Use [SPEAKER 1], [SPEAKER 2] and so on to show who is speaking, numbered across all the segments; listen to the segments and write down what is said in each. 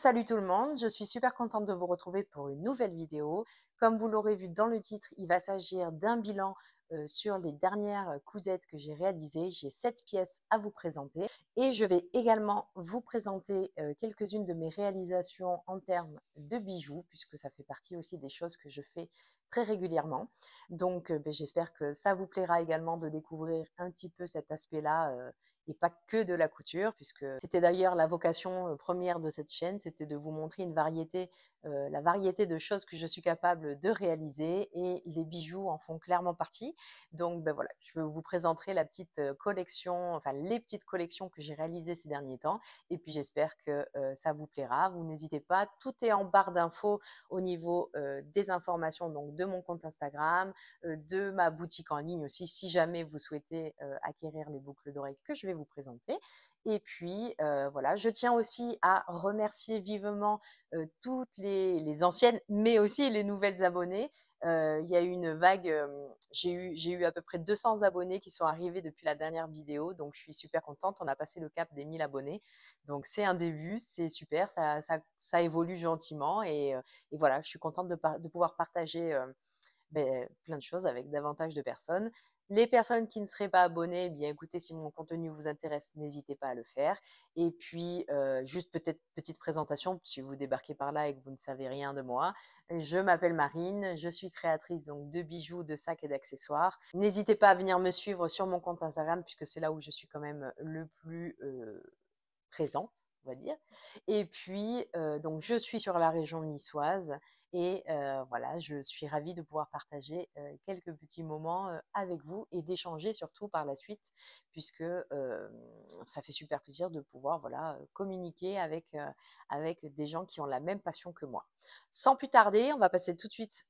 [SPEAKER 1] Salut tout le monde, je suis super contente de vous retrouver pour une nouvelle vidéo. Comme vous l'aurez vu dans le titre, il va s'agir d'un bilan sur les dernières cousettes que j'ai réalisées. J'ai 7 pièces à vous présenter et je vais également vous présenter quelques-unes de mes réalisations en termes de bijoux, puisque ça fait partie aussi des choses que je fais très régulièrement. Donc j'espère que ça vous plaira également de découvrir un petit peu cet aspect-là et pas que de la couture, puisque c'était d'ailleurs la vocation première de cette chaîne, c'était de vous montrer la variété de choses que je suis capable de réaliser, et les bijoux en font clairement partie. Donc voilà, je vous présenterai la petite collection, enfin les petites collections que j'ai réalisées ces derniers temps, et puis j'espère que ça vous plaira. Vous n'hésitez pas, tout est en barre d'infos au niveau des informations, donc de mon compte Instagram, de ma boutique en ligne aussi, si jamais vous souhaitez acquérir les boucles d'oreilles que je vais vous présenter. Et puis voilà, je tiens aussi à remercier vivement toutes les anciennes, mais aussi les nouvelles abonnées. Il y a eu une vague, j'ai eu à peu près 200 abonnés qui sont arrivés depuis la dernière vidéo, donc je suis super contente. On a passé le cap des 1000 abonnés, donc c'est un début, c'est super, ça évolue gentiment, et voilà, je suis contente de pouvoir partager plein de choses avec davantage de personnes. Les personnes qui ne seraient pas abonnées, eh bien écoutez, si mon contenu vous intéresse, n'hésitez pas à le faire. Et puis, juste peut-être petite présentation, si vous débarquez par là et que vous ne savez rien de moi. Je m'appelle Marine, je suis créatrice donc de bijoux, de sacs et d'accessoires. N'hésitez pas à venir me suivre sur mon compte Instagram, puisque c'est là où je suis quand même le plus présente, on va dire. Et puis, donc je suis sur la région niçoise, et voilà, je suis ravie de pouvoir partager quelques petits moments avec vous, et d'échanger surtout par la suite, puisque ça fait super plaisir de pouvoir voilà, communiquer avec des gens qui ont la même passion que moi. Sans plus tarder, on va passer tout de suite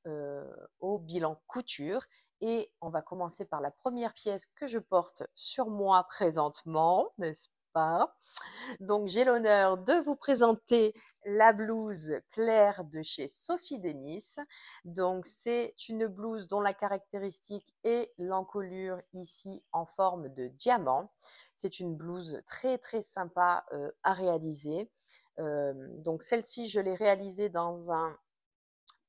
[SPEAKER 1] au bilan couture, et on va commencer par la première pièce que je porte sur moi présentement, n'est-ce pas? Donc, j'ai l'honneur de vous présenter la blouse claire de chez Sophie Denis. Donc, c'est une blouse dont la caractéristique est l'encolure ici en forme de diamant. C'est une blouse très très sympa à réaliser. Donc, celle-ci, je l'ai réalisée dans un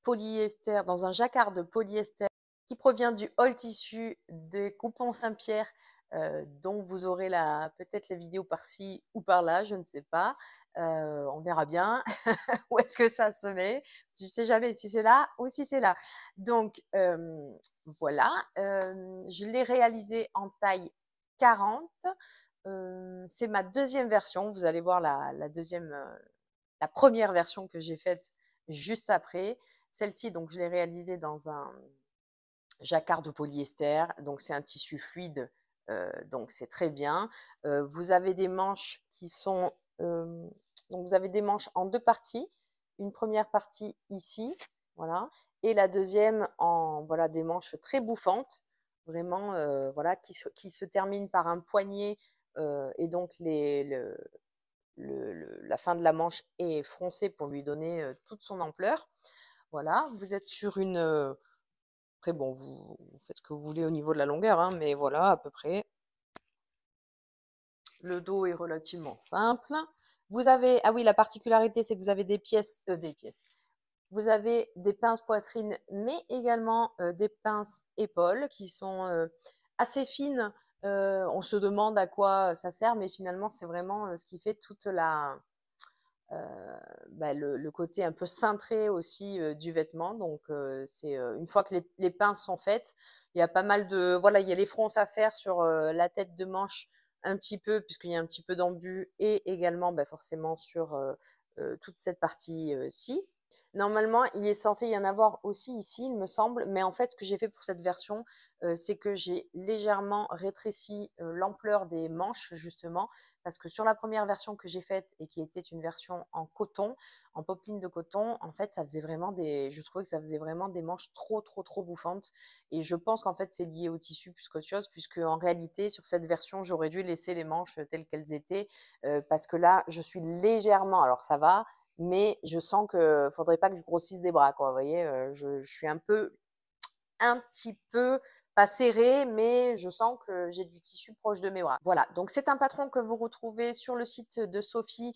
[SPEAKER 1] polyester, dans un jacquard de polyester qui provient du haul tissu des coupons Saint-Pierre, dont vous aurez peut-être la vidéo par-ci ou par-là, je ne sais pas. On verra bien où est-ce que ça se met. Je ne sais jamais si c'est là ou si c'est là. Donc voilà, je l'ai réalisé en taille 40. C'est ma deuxième version. Vous allez voir la deuxième, la première version que j'ai faite juste après. Celle-ci, donc, je l'ai réalisée dans un jacquard de polyester. Donc, c'est un tissu fluide, donc c'est très bien. Vous avez des manches qui sont... donc, vous avez des manches en deux parties. Une première partie ici, voilà, et la deuxième en voilà, des manches très bouffantes, vraiment, voilà, qui se terminent par un poignet, et donc la fin de la manche est froncée pour lui donner toute son ampleur. Voilà, vous êtes sur une... après, bon, vous faites ce que vous voulez au niveau de la longueur, hein, mais voilà, à peu près. Le dos est relativement simple. Vous avez... Ah oui, la particularité, c'est que vous avez des pièces. Vous avez des pinces poitrine, mais également des pinces épaules qui sont assez fines. On se demande à quoi ça sert, mais finalement, c'est vraiment ce qui fait toute le côté un peu cintré aussi du vêtement. Donc, c'est une fois que les pinces sont faites, il y a pas mal de... Voilà, il y a les fronces à faire sur la tête de manche un petit peu, puisqu'il y a un petit peu d'embut, et également forcément sur toute cette partie-ci. Normalement, il est censé y en avoir aussi ici, il me semble, mais en fait, ce que j'ai fait pour cette version, c'est que j'ai légèrement rétréci l'ampleur des manches, justement, parce que sur la première version que j'ai faite, et qui était une version en coton, en popeline de coton, en fait, je trouvais que ça faisait vraiment des manches trop, trop, trop bouffantes. Et je pense qu'en fait, c'est lié au tissu plus qu'autre chose, puisque en réalité, sur cette version, j'aurais dû laisser les manches telles qu'elles étaient, parce que là, je suis légèrement, alors ça va, mais je sens que faudrait pas que je grossisse des bras, quoi. Vous voyez, je suis un peu un petit peu, pas serré, mais je sens que j'ai du tissu proche de mes bras. Voilà, donc c'est un patron que vous retrouvez sur le site de Sophie,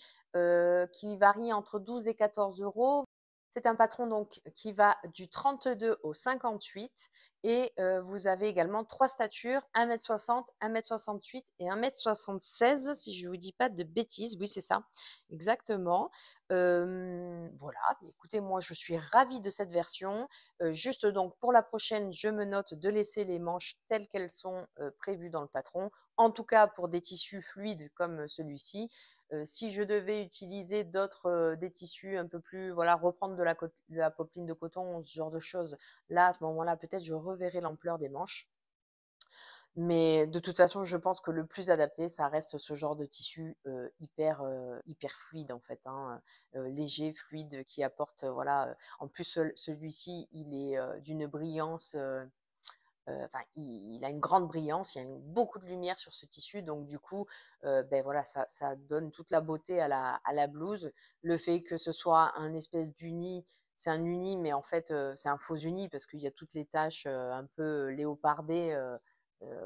[SPEAKER 1] qui varie entre 12 et 14 €. C'est un patron donc qui va du 32 au 58 et vous avez également 3 statures, 1,60 m, 1,68 m et 1,76 m si je ne vous dis pas de bêtises. Oui, c'est ça, exactement. Voilà, écoutez, moi je suis ravie de cette version. Juste donc pour la prochaine, je me note de laisser les manches telles qu'elles sont prévues dans le patron. En tout cas pour des tissus fluides comme celui-ci. Si je devais utiliser d'autres, des tissus un peu plus, voilà, reprendre de la popeline de coton, ce genre de choses, là, à ce moment-là, peut-être je reverrai l'ampleur des manches. Mais de toute façon, je pense que le plus adapté, ça reste ce genre de tissu hyper fluide en fait, hein, léger, fluide, qui apporte, voilà. En plus, celui-ci, il est d'une brillance. Enfin, il a une grande brillance, il y a beaucoup de lumière sur ce tissu, donc du coup, ben voilà, ça donne toute la beauté à la blouse. Le fait que ce soit un espèce d'uni, c'est un uni, mais en fait, c'est un faux uni parce qu'il y a toutes les taches un peu léopardées,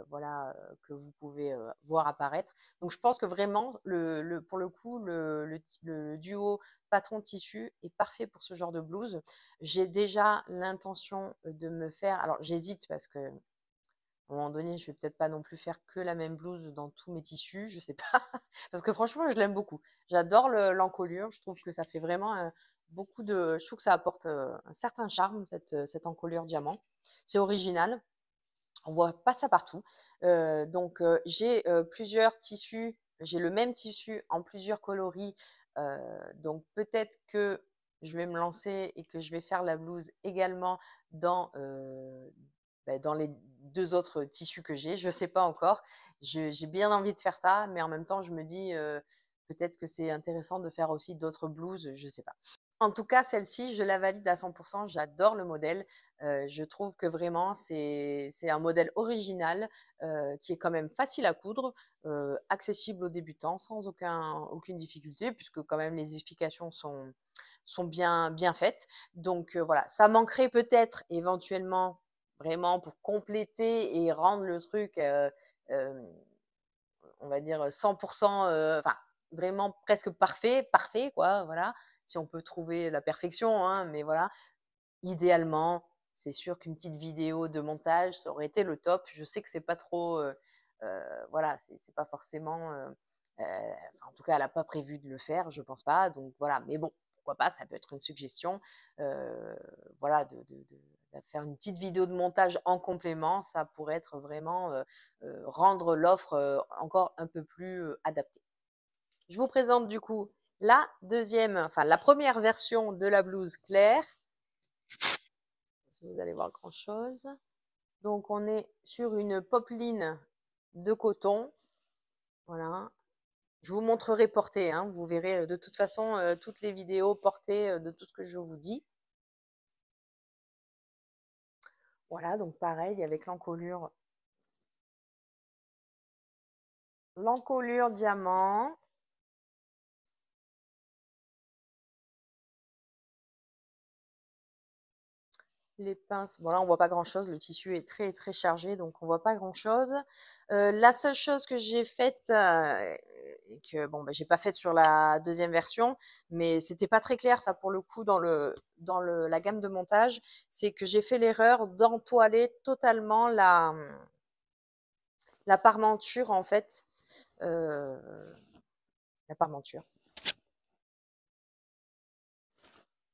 [SPEAKER 1] voilà, que vous pouvez voir apparaître. Donc je pense que vraiment, pour le coup, le duo patron tissu est parfait pour ce genre de blouse. J'ai déjà l'intention de me faire, alors j'hésite parce que à un moment donné, je vais peut-être pas non plus faire que la même blouse dans tous mes tissus, je sais pas. Parce que franchement, je l'aime beaucoup. J'adore l'encolure, je trouve que ça fait vraiment je trouve que ça apporte un certain charme, cette encolure diamant. C'est original, on voit pas ça partout. Donc j'ai plusieurs tissus, j'ai le même tissu en plusieurs coloris. Donc peut-être que je vais me lancer et que je vais faire la blouse également dans, dans les 2 autres tissus que j'ai. Je sais pas encore. J'ai bien envie de faire ça, mais en même temps, je me dis, peut-être que c'est intéressant de faire aussi d'autres blouses, je sais pas. En tout cas, celle-ci, je la valide à 100. J'adore le modèle. Je trouve que vraiment c'est un modèle original, qui est quand même facile à coudre, accessible aux débutants sans aucune difficulté puisque quand même les explications sont bien faites. Donc voilà, ça manquerait peut-être éventuellement vraiment pour compléter et rendre le truc, hem, on va dire 100, enfin vraiment presque parfait quoi, voilà. Si on peut trouver la perfection, hein, mais voilà. Idéalement, c'est sûr qu'une petite vidéo de montage, ça aurait été le top. Je sais que c'est pas trop, voilà, c'est pas forcément, enfin, en tout cas, elle a pas prévu de le faire, je pense pas, donc voilà. Mais bon, pourquoi pas, ça peut être une suggestion, voilà, de faire une petite vidéo de montage en complément, ça pourrait être vraiment, rendre l'offre, encore un peu plus, adaptée. Je vous présente du coup la deuxième, enfin la première version de la blouse claire. Si vous allez voir grand chose. Donc on est sur une popeline de coton. Voilà. Je vous montrerai portée, hein. Vous verrez de toute façon toutes les vidéos portées de tout ce que je vous dis. Voilà, donc pareil avec l'encolure diamant. Les pinces, bon là on voit pas grand chose, le tissu est très chargé donc on voit pas grand chose. La seule chose que j'ai faite, et que bon, bah, j'ai pas faite sur la deuxième version, mais c'était pas très clair ça pour le coup la gamme de montage, c'est que j'ai fait l'erreur d'entoiler totalement la parmenture en fait, euh, la parmenture.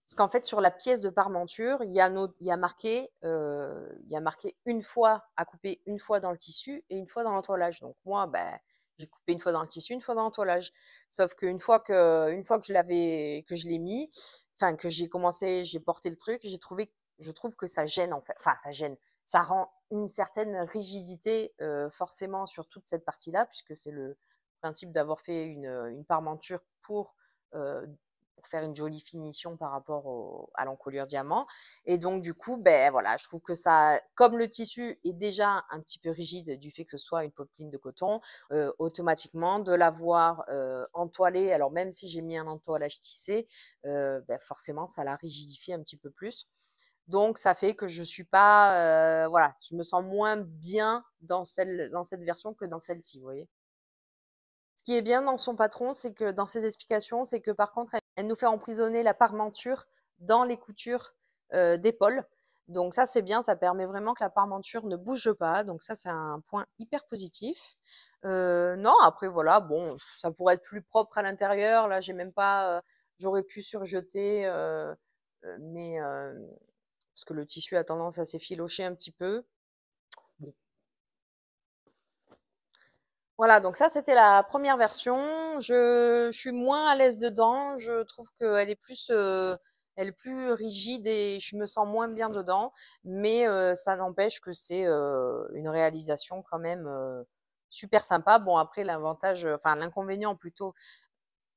[SPEAKER 1] Parce qu'en fait, sur la pièce de parmenture, il y a marqué une fois à couper une fois dans le tissu et une fois dans l'entoilage. Donc moi, ben, j'ai coupé une fois dans le tissu, une fois dans l'entoilage. Sauf une fois que que je l'ai mis, enfin que j'ai commencé, j'ai porté le truc, je trouve que ça gêne en fait. Enfin, ça gêne. Ça rend une certaine rigidité forcément sur toute cette partie-là, puisque c'est le principe d'avoir fait une parmenture euh, pour faire une jolie finition par rapport à l'encolure diamant. Et donc, du coup, ben voilà, je trouve que ça, comme le tissu est déjà un petit peu rigide du fait que ce soit une popeline de coton, automatiquement, de l'avoir entoilée, alors même si j'ai mis un entoilage tissé, ben forcément, ça la rigidifie un petit peu plus. Donc ça fait que je suis pas, voilà, je me sens moins bien dans cette version que dans celle-ci, vous voyez? Ce qui est bien dans son patron, c'est que dans ses explications, c'est que par contre, elle nous fait emprisonner la parmenture dans les coutures d'épaule. Donc ça, c'est bien, ça permet vraiment que la parmenture ne bouge pas. Donc ça, c'est un point hyper positif. Non, après voilà, bon, ça pourrait être plus propre à l'intérieur. Là, j'ai même pas, j'aurais pu surjeter, mais parce que le tissu a tendance à s'effilocher un petit peu. Bon, voilà, donc ça, c'était la première version. Je suis moins à l'aise dedans. Je trouve elle est plus rigide et je me sens moins bien dedans. Mais ça n'empêche que c'est une réalisation quand même super sympa. Bon, après, enfin, l'inconvénient plutôt.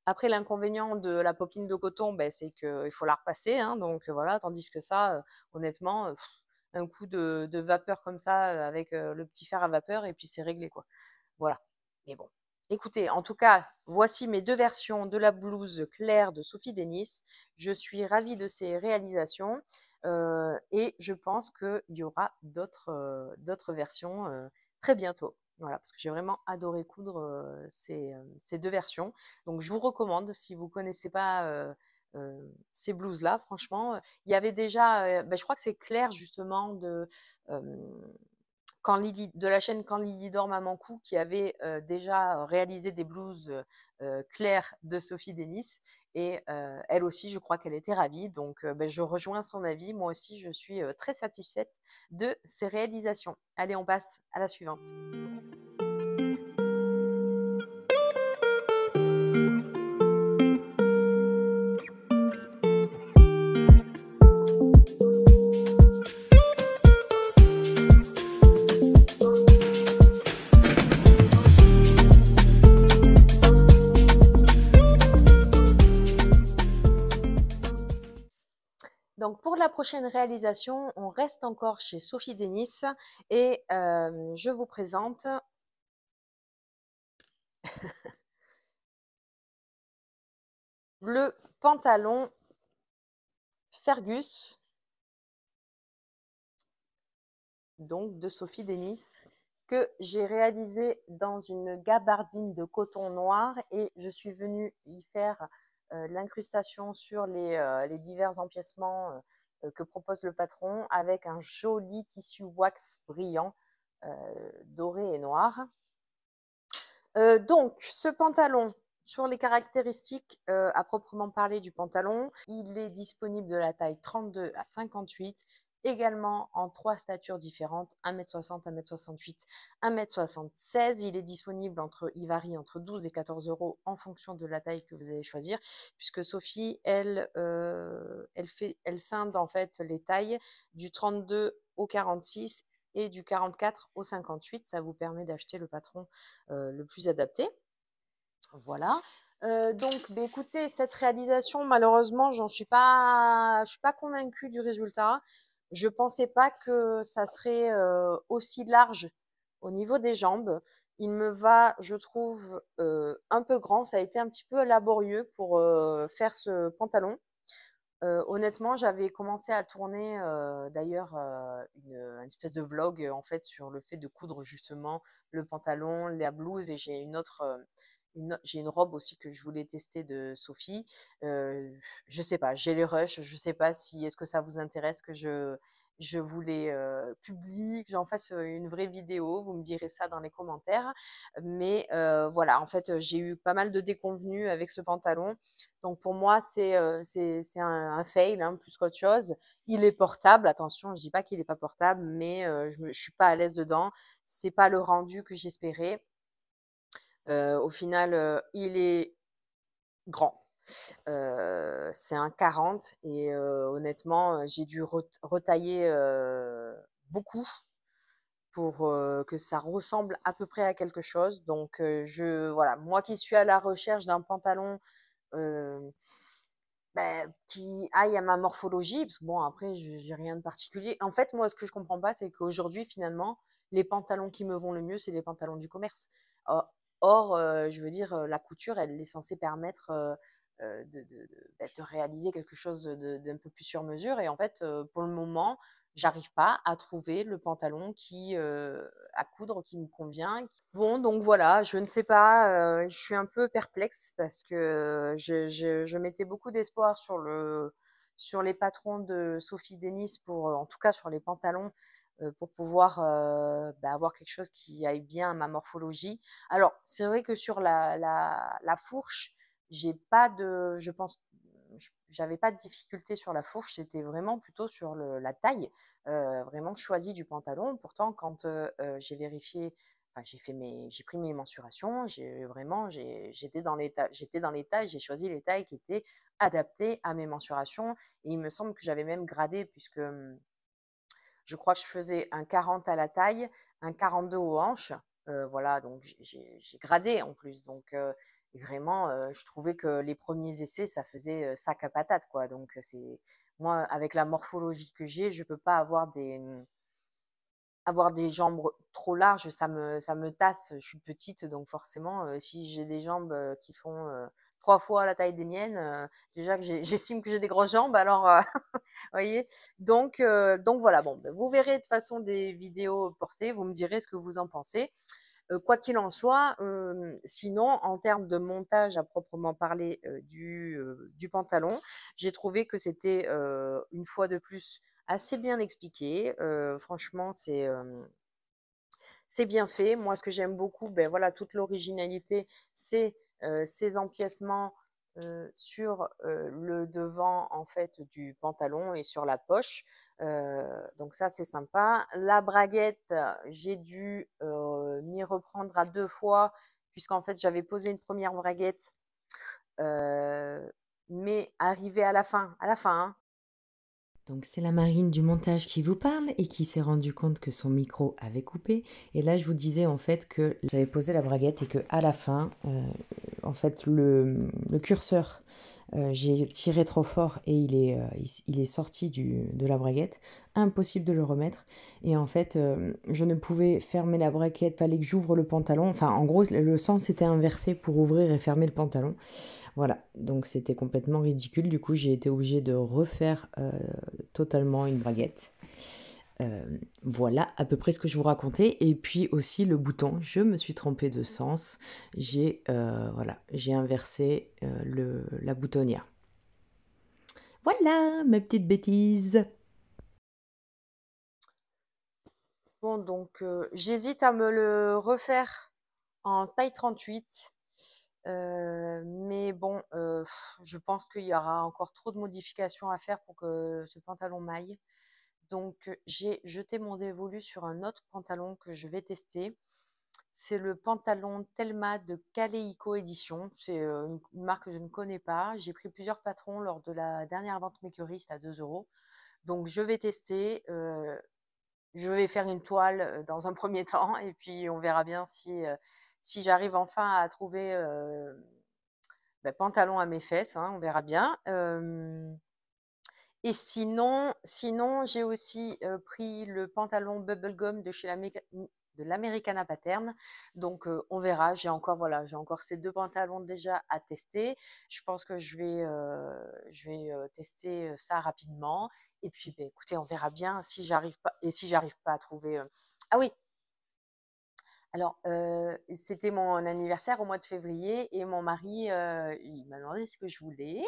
[SPEAKER 1] Après, l'inconvénient de la popeline de coton, ben, c'est qu'il faut la repasser, hein, donc voilà. Tandis que ça, honnêtement, un coup de vapeur comme ça, avec le petit fer à vapeur, et puis c'est réglé, quoi. Voilà. Mais bon. Écoutez, en tout cas, voici mes deux versions de la blouse claire de Sophie Denis. Je suis ravie de ces réalisations et je pense qu'il y aura d'autres versions très bientôt. Voilà, parce que j'ai vraiment adoré coudre ces deux versions. Donc, je vous recommande, si vous ne connaissez pas ces blouses-là, franchement, il y avait déjà, ben, je crois que c'est Claire, justement, euh, de la chaîne Quand Lily dort, Maman Cou, qui avait déjà réalisé des blouses claires de Sophie Denis. Et elle aussi, je crois qu'elle était ravie. Donc, ben, je rejoins son avis. Moi aussi, je suis très satisfaite de ses réalisations. Allez, on passe à la suivante. Donc, pour la prochaine réalisation, on reste encore chez Sophie Denis et je vous présente le pantalon Fergus, donc de Sophie Denis, que j'ai réalisé dans une gabardine de coton noir et je suis venue y faire l'incrustation sur les divers empiècements que propose le patron avec un joli tissu wax brillant doré et noir. Donc, ce pantalon, sur les caractéristiques à proprement parler du pantalon, il est disponible de la taille 32 à 58, également en trois statures différentes, 1m60, 1m68, 1m76. Il varie entre 12 et 14 euros en fonction de la taille que vous allez choisir, puisque Sophie, elle scinde en fait les tailles du 32 au 46 et du 44 au 58. Ça vous permet d'acheter le patron le plus adapté. Voilà. Donc, bah, écoutez, cette réalisation, malheureusement, je suis pas convaincue du résultat. Je pensais pas que ça serait aussi large au niveau des jambes. Il me va, je trouve, un peu grand. Ça a été un petit peu laborieux pour faire ce pantalon. Honnêtement, j'avais commencé à tourner d'ailleurs une espèce de vlog en fait sur le fait de coudre justement le pantalon, la blouse et j'ai une robe aussi que je voulais tester de Sophie. Je sais pas, j'ai les rushs, je sais pas si est-ce que ça vous intéresse que je vous les publie, que j'en fasse une vraie vidéo. Vous me direz ça dans les commentaires. Mais voilà, en fait, j'ai eu pas mal de déconvenues avec ce pantalon. Donc pour moi, c'est un fail hein, plus qu'autre chose. Il est portable, attention, je dis pas qu'il n'est pas portable, mais je suis pas à l'aise dedans. C'est pas le rendu que j'espérais. Au final, il est grand. C'est un 40 et honnêtement, j'ai dû retailler beaucoup pour que ça ressemble à peu près à quelque chose. Donc voilà, moi qui suis à la recherche d'un pantalon euh, qui aille à ma morphologie, parce que bon, après, j'ai rien de particulier. En fait, moi, ce que je comprends pas, c'est qu'aujourd'hui, finalement, les pantalons qui me vont le mieux, c'est les pantalons du commerce. Or, je veux dire, la couture, elle est censée permettre de réaliser quelque chose d'un peu plus sur mesure. Et en fait, pour le moment, j'arrive pas à trouver le pantalon à coudre qui me convient. Bon, donc voilà, je ne sais pas, je suis un peu perplexe parce que je mettais beaucoup d'espoir sur les patrons de Sophie Denis en tout cas sur les pantalons, pour pouvoir avoir quelque chose qui aille bien à ma morphologie. Alors, c'est vrai que sur la fourche, j'ai pas de, je pense, j'avais pas de difficulté sur la fourche, c'était vraiment plutôt sur la taille, vraiment choisi du pantalon. Pourtant, quand j'ai vérifié, enfin, j'ai pris mes mensurations, j'étais dans les tailles, j'ai choisi les tailles qui étaient adaptées à mes mensurations. Et il me semble que j'avais même gradé, puisque je crois que je faisais un 40 à la taille, un 42 aux hanches. Voilà, donc j'ai gradé en plus. Donc, et vraiment, je trouvais que les premiers essais, ça faisait sac à patate, quoi. Donc, moi, avec la morphologie que j'ai, je peux pas avoir des jambes trop larges, ça me tasse. Je suis petite, donc forcément, si j'ai des jambes qui font 3 fois la taille des miennes, déjà que j'estime que j'ai des grosses jambes, alors, voyez. Donc voilà, bon, ben, vous verrez de toute façon des vidéos portées, vous me direz ce que vous en pensez. Quoi qu'il en soit, sinon, en termes de montage à proprement parler du pantalon, j'ai trouvé que c'était une fois de plus assez bien expliqué. Franchement, c'est bien fait. Moi, ce que j'aime beaucoup, ben voilà, toute l'originalité, c'est ces empiècements sur le devant en fait du pantalon et sur la poche. Donc ça, c'est sympa. La braguette, j'ai dû m'y reprendre à 2 fois, puisqu'en fait, j'avais posé une première braguette, euh, mais arrivé à la fin, hein.
[SPEAKER 2] Donc c'est la Marine du montage qui vous parle et qui s'est rendu compte que son micro avait coupé. Et là je vous disais en fait que j'avais posé la braguette et que à la fin, en fait le curseur, j'ai tiré trop fort et il est sorti de la braguette. Impossible de le remettre. Et en fait je ne pouvais fermer la braguette, fallait que j'ouvre le pantalon. Enfin en gros le sens était inversé pour ouvrir et fermer le pantalon. Voilà, donc c'était complètement ridicule. Du coup, j'ai été obligée de refaire totalement une braguette. Voilà à peu près ce que je vous racontais. Et puis aussi le bouton, je me suis trompée de sens. J'ai inversé la boutonnière. Voilà, ma petite bêtise.
[SPEAKER 1] Bon, donc j'hésite à me le refaire en taille 38. Mais bon, je pense qu'il y aura encore trop de modifications à faire pour que ce pantalon m'aille. Donc, j'ai jeté mon dévolu sur un autre pantalon que je vais tester. C'est le pantalon Telma de Kaleico Édition. C'est une marque que je ne connais pas. J'ai pris plusieurs patrons lors de la dernière vente Makerist à 2 euros. Donc, je vais tester. Je vais faire une toile dans un premier temps et puis on verra bien si j'arrive enfin à trouver pantalon à mes fesses, hein, on verra bien. Et sinon j'ai aussi pris le pantalon Bubblegum de l'Americana Pattern. Donc on verra. J'ai encore ces 2 pantalons déjà à tester. Je pense que je vais tester ça rapidement. Et puis, écoutez, on verra bien si j'arrive pas à trouver. Ah oui, alors, c'était mon anniversaire au mois de février et mon mari, il m'a demandé ce que je voulais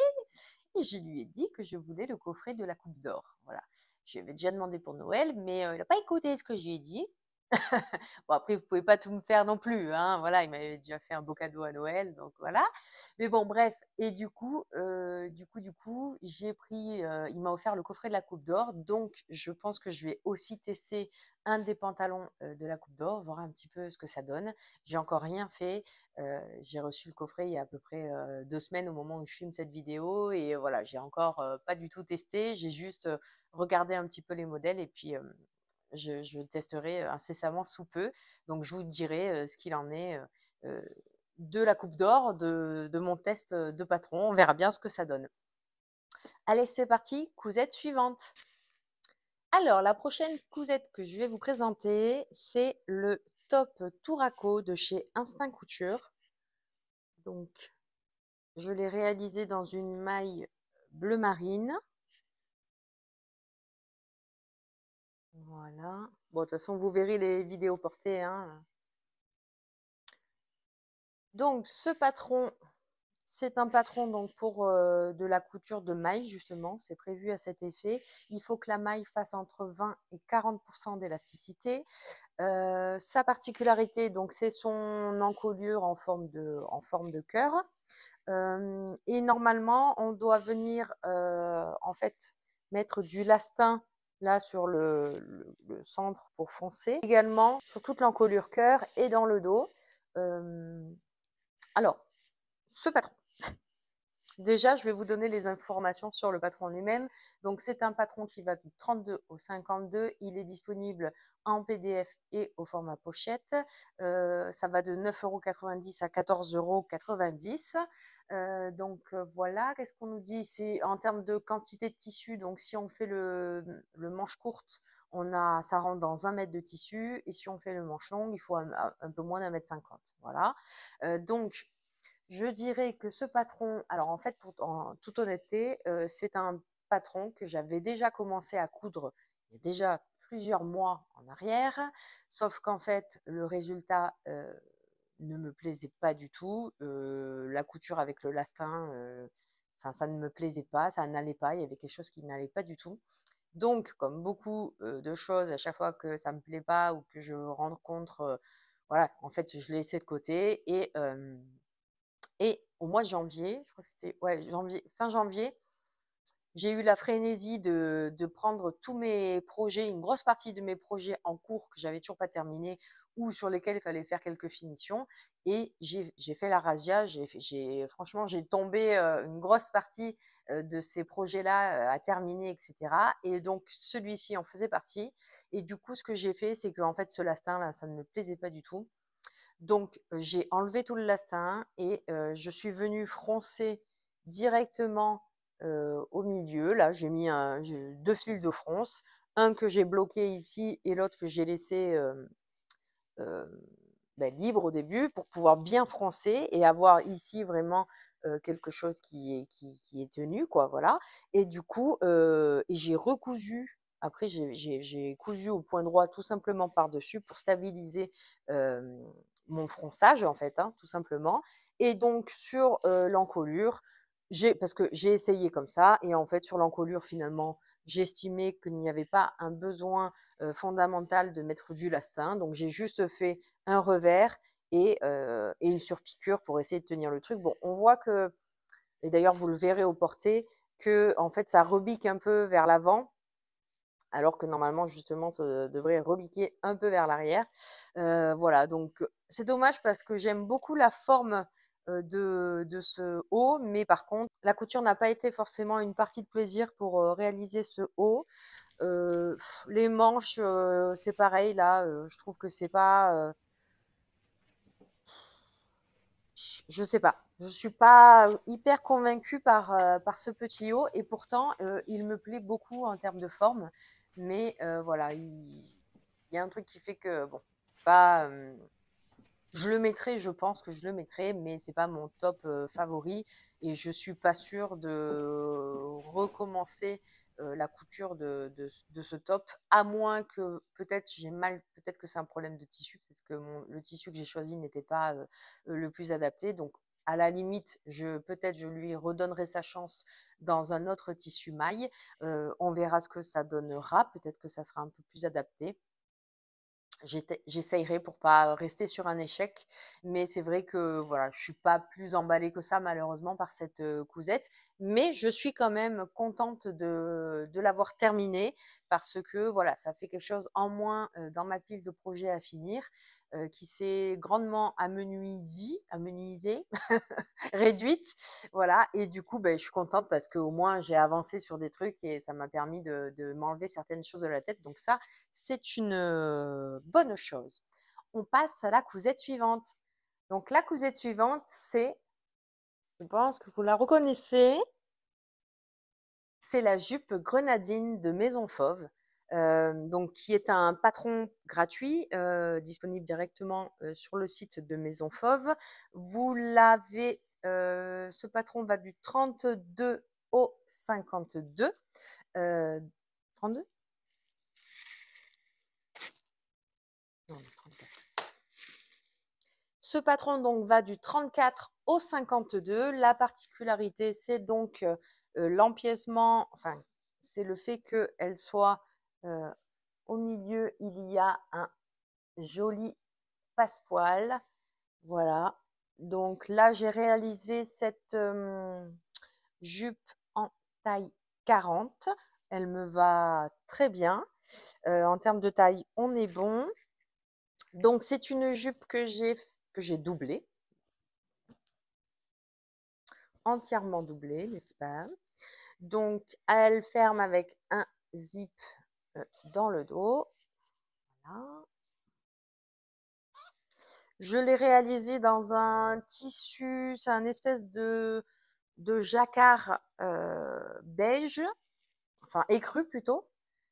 [SPEAKER 1] et je lui ai dit que je voulais le coffret de la Coupe d'or. Voilà. Je lui avais déjà demandé pour Noël, mais il n'a pas écouté ce que je lui ai dit. Bon, après, vous pouvez pas tout me faire non plus, hein. Voilà, il m'avait déjà fait un beau cadeau à Noël, donc voilà. Mais bon, bref. Et du coup, il m'a offert le coffret de la Coupe d'Or. Donc, je pense que je vais aussi tester un des pantalons de la Coupe d'Or, voir un petit peu ce que ça donne. J'ai encore rien fait. J'ai reçu le coffret il y a à peu près 2 semaines au moment où je filme cette vidéo. Et voilà, j'ai encore pas du tout testé. J'ai juste regardé un petit peu les modèles et puis je testerai incessamment sous peu. Donc, je vous dirai ce qu'il en est euh, de la Coupe d'Or, de mon test de patron. On verra bien ce que ça donne. Allez, c'est parti, cousette suivante. Alors, la prochaine cousette que je vais vous présenter, c'est le top Touraco de chez Instinct Couture. Donc, je l'ai réalisé dans une maille bleu marine. Voilà. Bon, de toute façon, vous verrez les vidéos portées, hein. Donc, ce patron, c'est un patron donc pour de la couture de maille, justement. C'est prévu à cet effet. Il faut que la maille fasse entre 20 et 40% d'élasticité. Sa particularité, donc, c'est son encolure en forme de cœur. Et normalement, on doit venir en fait mettre du lastin là sur le centre pour foncer. Également sur toute l'encolure cœur et dans le dos. Alors, ce patron. Déjà, je vais vous donner les informations sur le patron lui-même. Donc, c'est un patron qui va du 32 au 52. Il est disponible en PDF et au format pochette. Ça va de 9,90 € à 14,90 €. Voilà, qu'est-ce qu'on nous dit? C'est en termes de quantité de tissu. Donc, si on fait le manche courte, ça rentre dans 1 mètre de tissu. Et si on fait le manche long, il faut un peu moins d'1,50 m. Voilà. Donc, je dirais que ce patron, alors en fait, en toute honnêteté, c'est un patron que j'avais déjà commencé à coudre il y a déjà plusieurs mois en arrière, sauf qu'en fait, le résultat ne me plaisait pas du tout. La couture avec le lastin, enfin, ça ne me plaisait pas, ça n'allait pas, il y avait quelque chose qui n'allait pas du tout. Donc, comme beaucoup de choses, à chaque fois que ça ne me plaît pas ou que je rencontre, voilà, en fait, je l'ai laissé de côté et au mois de janvier, je crois que c'était fin janvier, j'ai eu la frénésie de prendre tous mes projets, une grosse partie de mes projets en cours que j'avais toujours pas terminé ou sur lesquels il fallait faire quelques finitions. Et j'ai fait la razzia. Franchement, j'ai tombé une grosse partie de ces projets-là à terminer, etc. Et donc, celui-ci en faisait partie. Et du coup, ce que j'ai fait, c'est que en fait, ce lastin-là, ça ne me plaisait pas du tout. Donc, j'ai enlevé tout le lastin et je suis venue froncer directement au milieu. Là, j'ai mis 2 fils de fronce, un que j'ai bloqué ici et l'autre que j'ai laissé libre au début pour pouvoir bien froncer et avoir ici vraiment quelque chose qui est tenu, quoi, voilà. Et du coup, j'ai recousu. Après, j'ai cousu au point droit tout simplement par-dessus pour stabiliser mon fronçage, en fait, hein, tout simplement. Et donc, sur l'encolure, parce que j'ai essayé comme ça, et en fait, sur l'encolure, finalement, j'estimais qu'il n'y avait pas un besoin fondamental de mettre du lastin. Donc, j'ai juste fait un revers et une surpiqûre pour essayer de tenir le truc. Bon, on voit que, et d'ailleurs, vous le verrez au porté, que en fait, ça rebique un peu vers l'avant, alors que normalement, justement, ça devrait rebiquer un peu vers l'arrière. Voilà, donc c'est dommage parce que j'aime beaucoup la forme de ce haut, mais par contre, la couture n'a pas été forcément une partie de plaisir pour réaliser ce haut. Les manches, c'est pareil, là, je trouve que c'est pas. Je sais pas. Je suis pas hyper convaincue par ce petit haut et pourtant, il me plaît beaucoup en termes de forme. Mais voilà, il y a un truc qui fait que, bon, pas, je le mettrai, je pense que je le mettrai, mais c'est pas mon top favori et je suis pas sûre de recommencer la couture de ce top, à moins que peut-être que c'est un problème de tissu, peut-être que le tissu que j'ai choisi n'était pas le plus adapté. Donc, à la limite, peut-être je lui redonnerai sa chance dans un autre tissu maille. On verra ce que ça donnera. Peut-être que ça sera un peu plus adapté. J'essayerai pour pas rester sur un échec, mais c'est vrai que voilà, je suis pas plus emballée que ça malheureusement par cette cousette, mais je suis quand même contente de l'avoir terminée parce que voilà, ça fait quelque chose en moins dans ma pile de projets à finir, qui s'est grandement amenuisée, réduite, voilà. Et du coup, ben, je suis contente parce qu'au moins j'ai avancé sur des trucs et ça m'a permis de m'enlever certaines choses de la tête. Donc ça, c'est une bonne chose. On passe à la cousette suivante. Donc la cousette suivante, je pense que vous la reconnaissez, c'est la jupe grenadine de Maison Fauve. Donc, qui est un patron gratuit disponible directement sur le site de Maison Fauve. Vous l'avez ce patron va du 32 au 52. 32? Non, 34. Ce patron donc va du 34 au 52. La particularité, c'est donc l'empiècement, enfin, c'est le fait qu'elle soit au milieu, il y a un joli passepoil. Voilà. Donc là, j'ai réalisé cette jupe en taille 40. Elle me va très bien. En termes de taille, on est bon. Donc c'est une jupe que j'ai doublée. Entièrement doublée, n'est-ce pas? Donc elle ferme avec un zip dans le dos. Voilà. Je l'ai réalisé dans un tissu, c'est un espèce de jacquard beige, enfin écru plutôt.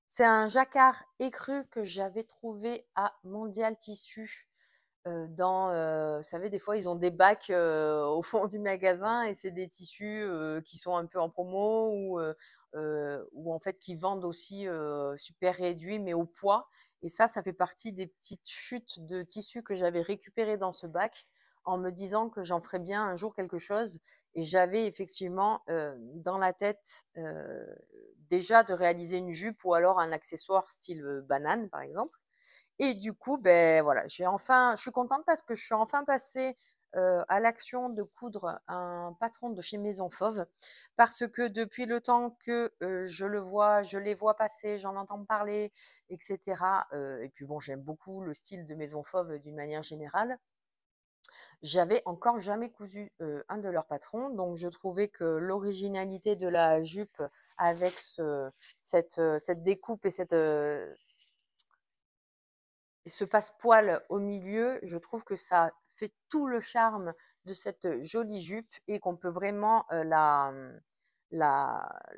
[SPEAKER 1] C'est un jacquard écru que j'avais trouvé à Mondial Tissu. Vous savez, des fois, ils ont des bacs au fond du magasin et c'est des tissus qui sont un peu en promo ou en fait qui vendent aussi super réduits mais au poids. Et ça fait partie des petites chutes de tissus que j'avais récupérées dans ce bac en me disant que j'en ferais bien un jour quelque chose. Et j'avais effectivement dans la tête déjà de réaliser une jupe ou alors un accessoire style banane, par exemple. Et du coup, ben voilà, je suis contente parce que je suis enfin passée à l'action de coudre un patron de chez Maison Fauve, parce que depuis le temps que je les vois passer, j'en entends parler, etc. Et puis bon, j'aime beaucoup le style de Maison Fauve d'une manière générale. J'avais encore jamais cousu un de leurs patrons, donc je trouvais que l'originalité de la jupe avec cette découpe et ce passepoil au milieu, je trouve que ça fait tout le charme de cette jolie jupe et qu'on peut vraiment la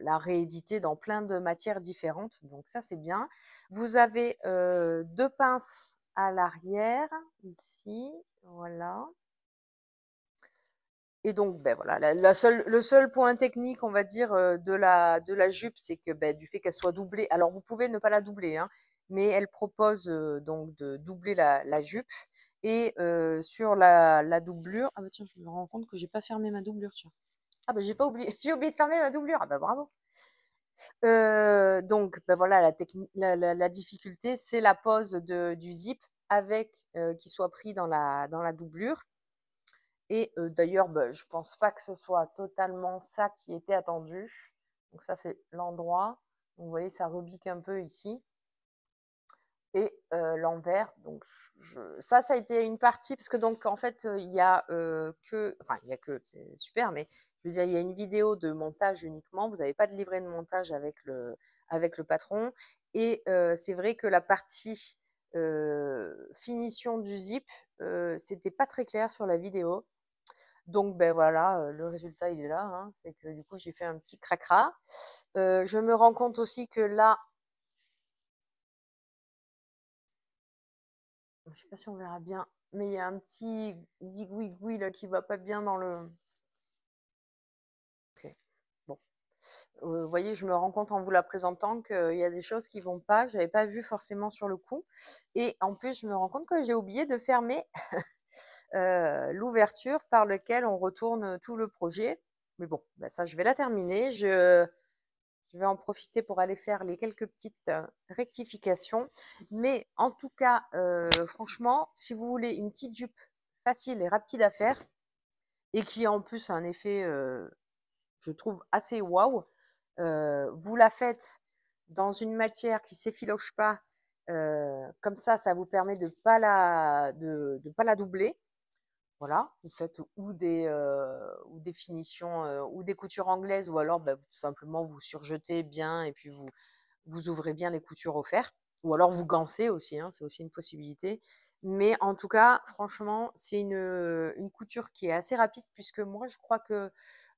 [SPEAKER 1] rééditer dans plein de matières différentes. Donc ça, c'est bien. Vous avez deux pinces à l'arrière, ici, voilà. Et donc, ben voilà, le seul point technique, on va dire, de la jupe, c'est que ben, du fait qu'elle soit doublée, alors vous pouvez ne pas la doubler, hein, mais elle propose donc de doubler la jupe. Et sur la doublure, ah bah tiens, je me rends compte que j'ai pas fermé ma doublure, tiens. Ah bah j'ai pas oublié, j'ai oublié de fermer ma doublure, ah bah bravo. Donc, ben voilà, la difficulté, c'est la pose du zip avec qui soit pris dans la doublure. Et d'ailleurs, bah, je pense pas que ce soit totalement ça qui était attendu. Donc ça, c'est l'endroit. Vous voyez, ça rebique un peu ici. Et l'envers. Donc ça a été une partie parce que donc en fait il y a c'est super, mais je veux dire il y a une vidéo de montage uniquement. Vous n'avez pas de livret de montage avec le patron. Et c'est vrai que la partie finition du zip, c'était pas très clair sur la vidéo. Donc ben voilà, le résultat il est là, hein. C'est que du coup j'ai fait un petit cracra. Je me rends compte aussi que là, je sais pas si on verra bien, mais il y a un petit zigouigoui là qui va pas bien dans le. Ok. Bon, vous voyez, je me rends compte en vous la présentant qu'il y a des choses qui vont pas, que j'avais pas vu forcément sur le coup. Et en plus, je me rends compte que j'ai oublié de fermer l'ouverture par laquelle on retourne tout le projet. Mais bon, ben ça, je vais la terminer. Je vais en profiter pour aller faire les quelques petites rectifications. Mais en tout cas, franchement, si vous voulez une petite jupe facile et rapide à faire et qui en plus a un effet, je trouve, assez waouh, vous la faites dans une matière qui s'effiloche pas. Comme ça vous permet de de pas la doubler. Voilà, vous faites ou des finitions ou des coutures anglaises ou alors tout simplement vous surjetez bien et puis vous ouvrez bien les coutures au fer ou alors vous gancez aussi, hein, c'est aussi une possibilité. Mais en tout cas, franchement, c'est une couture qui est assez rapide puisque moi, je crois que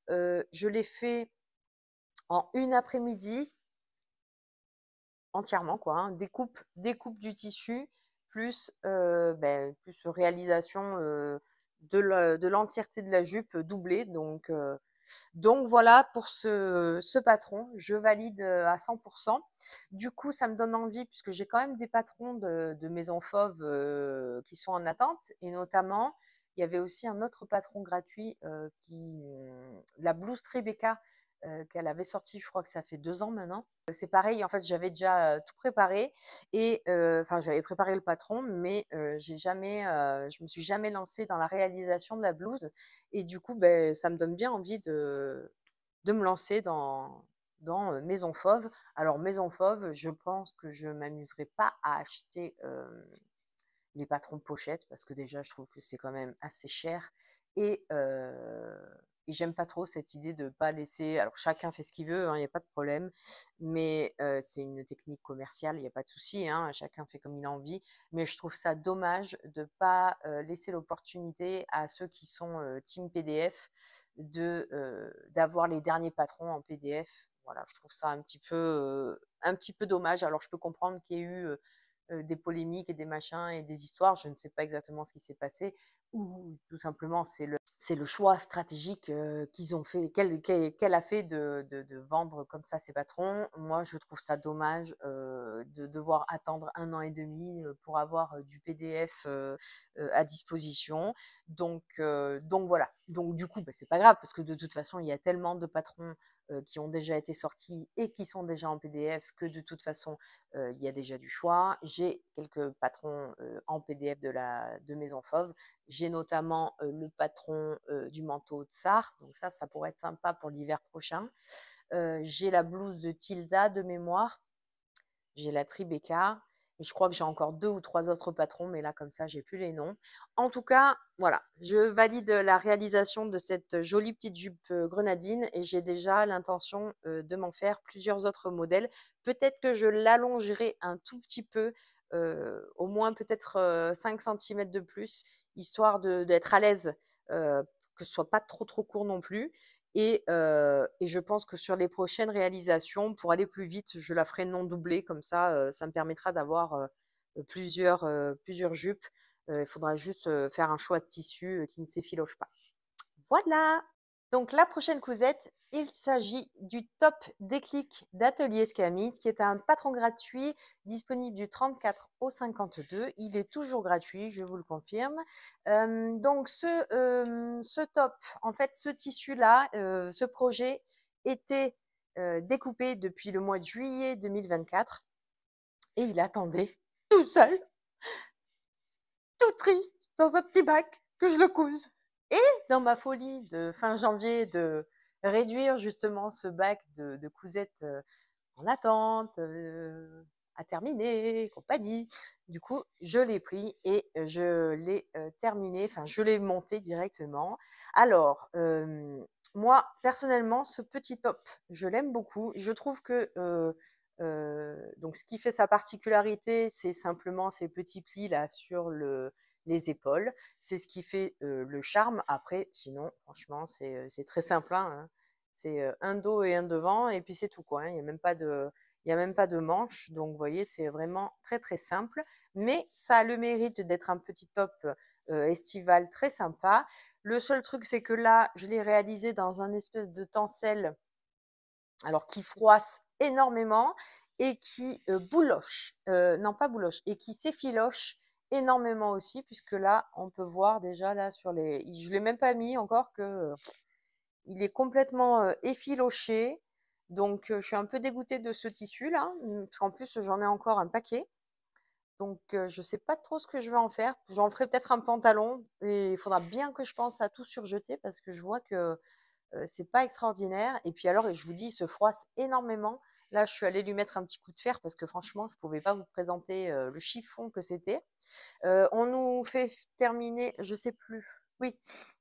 [SPEAKER 1] je l'ai fait en une après-midi entièrement, quoi, hein. Découpe du tissu plus réalisation de l'entièreté de la jupe doublée. Donc voilà pour ce patron, je valide à 100%. Du coup, ça me donne envie, puisque j'ai quand même des patrons de maisons fauves qui sont en attente, et notamment, il y avait aussi un autre patron gratuit la blouse Tribeca qu'elle avait sorti, je crois que ça fait 2 ans maintenant. C'est pareil, en fait, j'avais déjà tout préparé et enfin, j'avais préparé le patron, mais je me suis jamais lancée dans la réalisation de la blouse. Et du coup, ben, ça me donne bien envie de me lancer dans Maison Fauve. Alors, Maison Fauve, je pense que je m'amuserai pas à acheter les patrons pochettes parce que déjà, je trouve que c'est quand même assez cher. Et, euh, et j'aime pas trop cette idée de pas laisser. Alors, chacun fait ce qu'il veut, il n'y a pas de problème. Mais c'est une technique commerciale, il n'y a pas de souci, hein, chacun fait comme il a envie. Mais je trouve ça dommage de pas laisser l'opportunité à ceux qui sont team PDF d'avoir les derniers patrons en PDF. Voilà, je trouve ça un petit peu dommage. Alors, je peux comprendre qu'il y ait eu des polémiques et des machins et des histoires. Je ne sais pas exactement ce qui s'est passé. Ou tout simplement, c'est le choix stratégique qu'ils ont fait, qu'elle a fait de vendre comme ça ses patrons. Moi, je trouve ça dommage de devoir attendre 1 an et demi pour avoir du PDF à disposition. Donc voilà. Donc du coup, bah, c'est pas grave parce que de toute façon, il y a tellement de patrons qui ont déjà été sortis et qui sont déjà en PDF que de toute façon, il y a déjà du choix. J'ai quelques patrons en PDF de Maison Fauve. J'ai notamment le patron du manteau Tsar, donc ça pourrait être sympa pour l'hiver prochain. J'ai la blouse de Tilda de mémoire, j'ai la Tribeca, et je crois que j'ai encore 2 ou 3 autres patrons, mais là comme ça j'ai plus les noms. En tout cas, voilà, je valide la réalisation de cette jolie petite jupe grenadine et j'ai déjà l'intention de m'en faire plusieurs autres modèles. Peut-être que je l'allongerai un tout petit peu, au moins peut-être 5 cm de plus, histoire d'être à l'aise, que ce soit pas trop trop court non plus. Et je pense que sur les prochaines réalisations, pour aller plus vite, je la ferai non doublée, comme ça me permettra d'avoir plusieurs jupes. Il faudra juste faire un choix de tissu qui ne s'effiloche pas. Voilà. Donc la prochaine cousette, il s'agit du top déclic d'Atelier Scamit, qui est un patron gratuit disponible du 34 au 52. Il est toujours gratuit, je vous le confirme. Donc ce top, en fait, ce tissu-là, ce projet était découpé depuis le mois de juillet 2024 et il attendait tout seul, tout triste, dans un petit bac, que je le couse. Et dans ma folie de fin janvier de réduire justement ce bac de cousettes en attente, à terminer, et compagnie. Du coup, je l'ai pris et je l'ai terminé, enfin, je l'ai monté directement. Alors, moi, personnellement, ce petit top, je l'aime beaucoup. Je trouve que donc, ce qui fait sa particularité, c'est simplement ces petits plis là sur les épaules. C'est ce qui fait le charme. Après, sinon, franchement, c'est très simple, hein. C'est un dos et un devant, et puis c'est tout, quoi, hein. Il y a même pas de manche. Donc, vous voyez, c'est vraiment très, très simple. Mais ça a le mérite d'être un petit top estival très sympa. Le seul truc, c'est que là, je l'ai réalisé dans un espèce de tencel, alors qui froisse énormément et qui bouloche, non pas bouloche, et qui s'effiloche énormément aussi, puisque là, on peut voir déjà là sur je l'ai même pas mis encore que il est complètement effiloché. Donc, je suis un peu dégoûtée de ce tissu là, parce qu'en plus, j'en ai encore un paquet. Donc, je sais pas trop ce que je vais en faire. J'en ferai peut-être un pantalon et il faudra bien que je pense à tout surjeter parce que je vois que c'est pas extraordinaire. Et puis alors, je vous dis, il se froisse énormément. Là, je suis allée lui mettre un petit coup de fer parce que franchement, je pouvais pas vous présenter le chiffon que c'était. On nous fait terminer, je sais plus. Oui,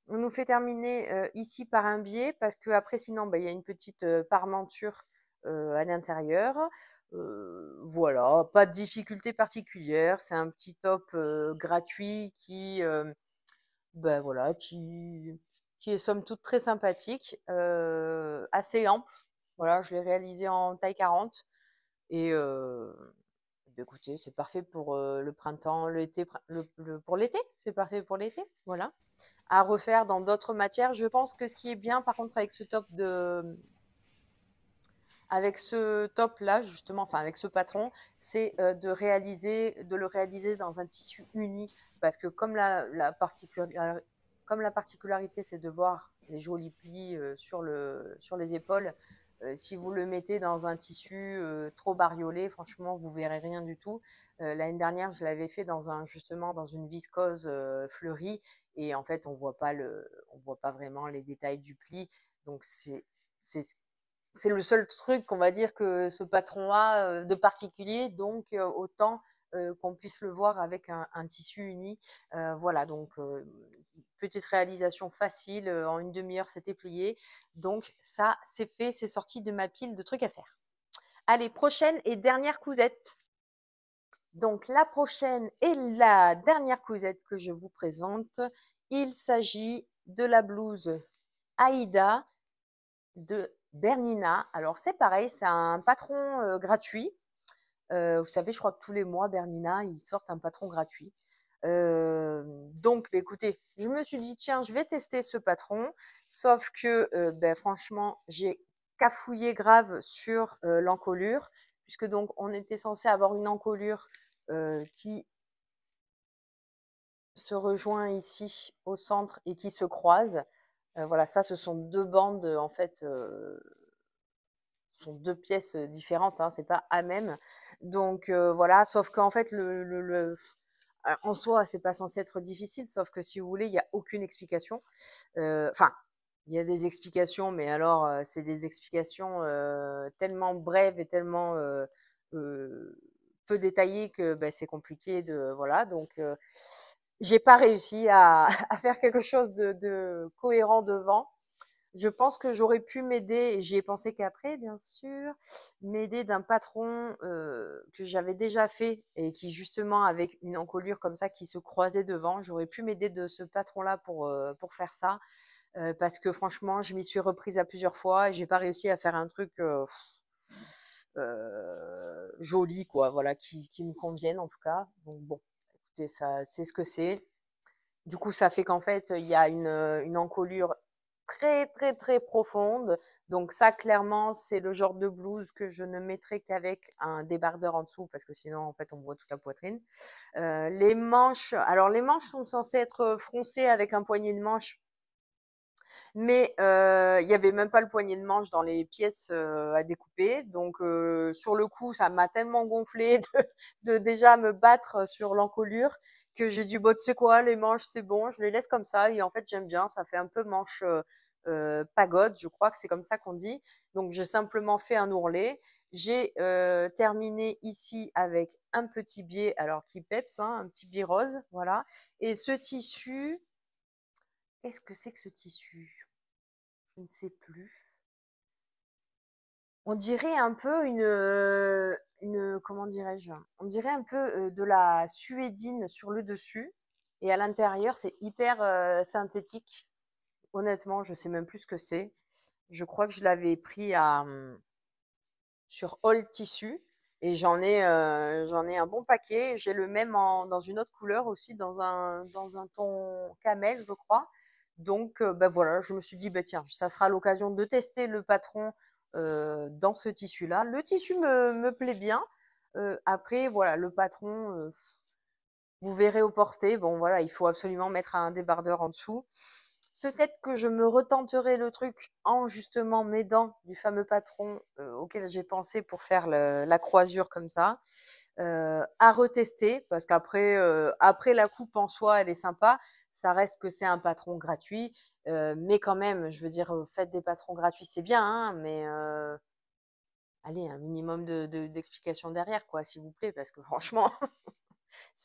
[SPEAKER 1] on nous fait terminer ici par un biais parce que après, sinon, bah, il y a une petite parmenture à l'intérieur. Voilà, pas de difficulté particulière. C'est un petit top gratuit ben voilà, qui est somme toute très sympathique, assez ample. Voilà, je l'ai réalisé en taille 40 et bah, écoutez, c'est parfait pour le printemps, l'été, pour l'été, c'est parfait pour l'été, voilà. À refaire dans d'autres matières. Je pense que ce qui est bien, par contre, avec ce top là, justement, enfin avec ce patron, c'est de le réaliser dans un tissu uni, parce que comme la particularité, c'est de voir les jolis plis sur les épaules. Si vous le mettez dans un tissu trop bariolé, franchement, vous verrez rien du tout. L'année dernière, je l'avais fait justement dans une viscose fleurie, et en fait, on voit pas vraiment les détails du pli. Donc c'est c'est le seul truc qu'on va dire que ce patron a de particulier, donc autant qu'on puisse le voir avec un tissu uni. Voilà, donc petite réalisation facile, en une demi-heure c'était plié. Donc ça, c'est fait, c'est sorti de ma pile de trucs à faire. Allez, prochaine et dernière cousette. Donc la prochaine et la dernière cousette que je vous présente, il s'agit de la blouse Aïda de Bernina. Alors c'est pareil, c'est un patron gratuit. Vous savez, je crois que tous les mois, Bernina, ils sortent un patron gratuit. Donc, bah, écoutez, je me suis dit, tiens, je vais tester ce patron. Sauf que, ben, franchement, j'ai cafouillé grave sur l'encolure, puisque donc on était censé avoir une encolure qui se rejoint ici au centre et qui se croise. Voilà, ça, ce sont deux bandes en fait. Sont deux pièces différentes, hein, c'est pas à même. Donc voilà, sauf qu'en fait, en soi, c'est pas censé être difficile, sauf que si vous voulez, il n'y a aucune explication. Enfin, il y a des explications, mais alors, c'est des explications tellement brèves et tellement peu détaillées que ben, c'est compliqué de. Voilà, donc j'ai pas réussi à faire quelque chose de cohérent devant. Je pense que j'aurais pu m'aider, et j'y ai pensé qu'après, bien sûr, m'aider d'un patron que j'avais déjà fait et qui, justement, avec une encolure comme ça qui se croisait devant, j'aurais pu m'aider de ce patron-là pour faire ça. Parce que franchement, je m'y suis reprise à plusieurs fois et j'ai pas réussi à faire un truc joli, quoi, voilà, qui me convienne en tout cas. Donc bon, écoutez, ça, c'est ce que c'est. Du coup, ça fait qu'en fait, il y a une encolure très, très, très profonde. Donc ça, clairement, c'est le genre de blouse que je ne mettrai qu'avec un débardeur en dessous, parce que sinon, en fait, on voit toute la poitrine. Les manches, alors les manches sont censées être froncées avec un poignet de manche, mais il n'y avait même pas le poignet de manche dans les pièces à découper. Donc sur le coup, ça m'a tellement gonflé de déjà me battre sur l'encolure que j'ai dit, bon, tu sais quoi, les manches, c'est bon, je les laisse comme ça. Et en fait, j'aime bien, ça fait un peu manche pagode, je crois que c'est comme ça qu'on dit. Donc j'ai simplement fait un ourlet. J'ai terminé ici avec un petit biais, alors qui peps, hein, un petit biais rose, voilà. Et ce tissu, qu'est-ce que c'est que ce tissu? Je ne sais plus. On dirait un peu comment dirais-je? On dirait un peu de la suédine sur le dessus, et à l'intérieur, c'est hyper synthétique. Honnêtement, je sais même plus ce que c'est. Je crois que je l'avais pris sur All Tissu, et j'en ai un bon paquet. J'ai le même dans une autre couleur aussi, dans un ton camel, je crois. Donc, ben voilà, je me suis dit, ben tiens, ça sera l'occasion de tester le patron dans ce tissu-là. Le tissu me plaît bien. Après, voilà, le patron, vous verrez au porté. Bon, voilà, il faut absolument mettre un débardeur en dessous. Peut-être que je me retenterai le truc en justement m'aidant du fameux patron auquel j'ai pensé pour faire la croisure comme ça, à retester, parce qu'après après la coupe en soi, elle est sympa. Ça reste que c'est un patron gratuit, mais quand même, je veux dire, faites des patrons gratuits, c'est bien, hein, mais allez, un minimum d'explication derrière, quoi, s'il vous plaît, parce que franchement,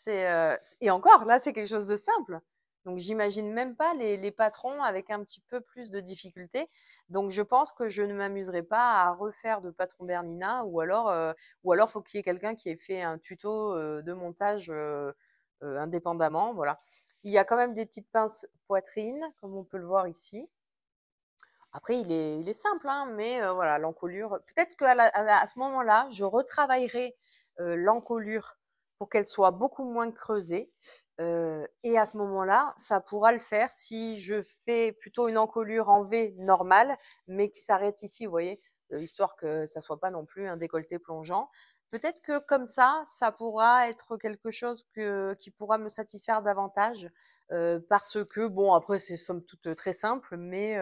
[SPEAKER 1] et encore, là, c'est quelque chose de simple. Donc, j'imagine même pas les patrons avec un petit peu plus de difficulté. Donc, je pense que je ne m'amuserai pas à refaire de patron Bernina, ou alors faut qu'il y ait quelqu'un qui ait fait un tuto de montage indépendamment. Voilà. Il y a quand même des petites pinces poitrine, comme on peut le voir ici. Après, il est simple, hein, mais voilà, l'encolure. Peut-être qu'à à ce moment-là, je retravaillerai l'encolure pour qu'elle soit beaucoup moins creusée. Et à ce moment-là, ça pourra le faire si je fais plutôt une encolure en V normale, mais qui s'arrête ici, vous voyez, histoire que ça soit pas non plus un décolleté plongeant. Peut-être que comme ça pourra être quelque chose qui pourra me satisfaire davantage, parce que bon, après c'est somme toute très simple, mais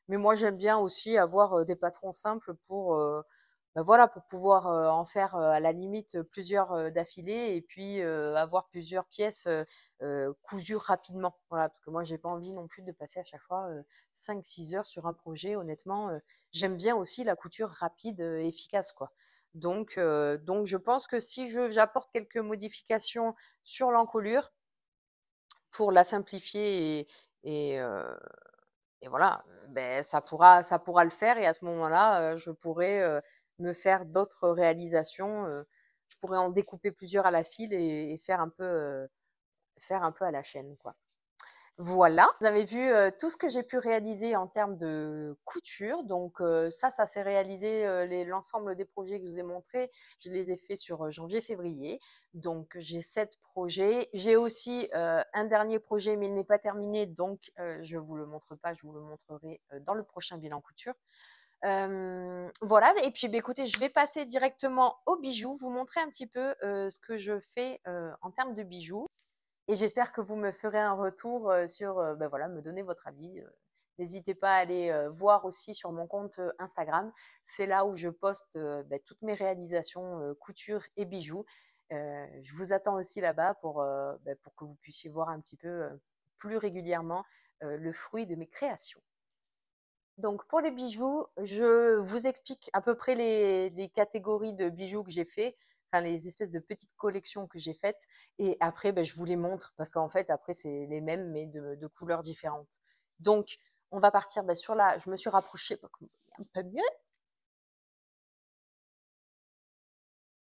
[SPEAKER 1] moi j'aime bien aussi avoir des patrons simples pour ben voilà, pour pouvoir en faire à la limite plusieurs d'affilée et puis avoir plusieurs pièces cousues rapidement. Voilà, parce que moi j'ai pas envie non plus de passer à chaque fois 5-6 heures sur un projet. Honnêtement, j'aime bien aussi la couture rapide et efficace, quoi. Donc je pense que si j'apporte quelques modifications sur l'encolure pour la simplifier et voilà, ben ça pourra le faire et à ce moment-là, je pourrais me faire d'autres réalisations. Je pourrais en découper plusieurs à la file et faire un peu à la chaîne, quoi. Voilà, vous avez vu tout ce que j'ai pu réaliser en termes de couture. Donc ça s'est réalisé, l'ensemble des projets que je vous ai montrés, je les ai faits sur janvier-février. Donc j'ai 7 projets. J'ai aussi un dernier projet, mais il n'est pas terminé, donc je ne vous le montre pas, je vous le montrerai dans le prochain bilan couture. Voilà, et puis écoutez, je vais passer directement aux bijoux, vous montrer un petit peu ce que je fais en termes de bijoux. Et j'espère que vous me ferez un retour sur, ben voilà, me donner votre avis. N'hésitez pas à aller voir aussi sur mon compte Instagram. C'est là où je poste ben, toutes mes réalisations couture et bijoux. Je vous attends aussi là-bas ben, pour que vous puissiez voir un petit peu plus régulièrement le fruit de mes créations. Donc pour les bijoux, je vous explique à peu près les catégories de bijoux que j'ai fait, enfin les espèces de petites collections que j'ai faites. Et après, ben, je vous les montre parce qu'en fait, après, c'est les mêmes mais de couleurs différentes. Donc, on va partir ben, sur la. Je me suis rapprochée pour que vous voyez un peu mieux.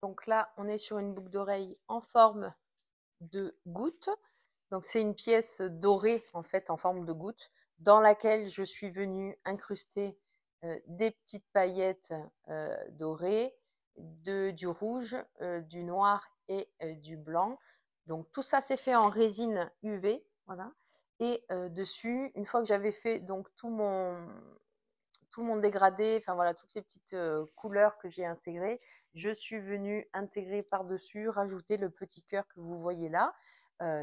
[SPEAKER 1] Donc là, on est sur une boucle d'oreille en forme de goutte. Donc c'est une pièce dorée en fait en forme de goutte dans laquelle je suis venue incruster des petites paillettes dorées, du rouge, du noir et du blanc. Donc tout ça c'est fait en résine UV, voilà. Et dessus, une fois que j'avais fait donc tout mon dégradé, enfin voilà, toutes les petites couleurs que j'ai intégrées, je suis venue intégrer par-dessus, rajouter le petit cœur que vous voyez là.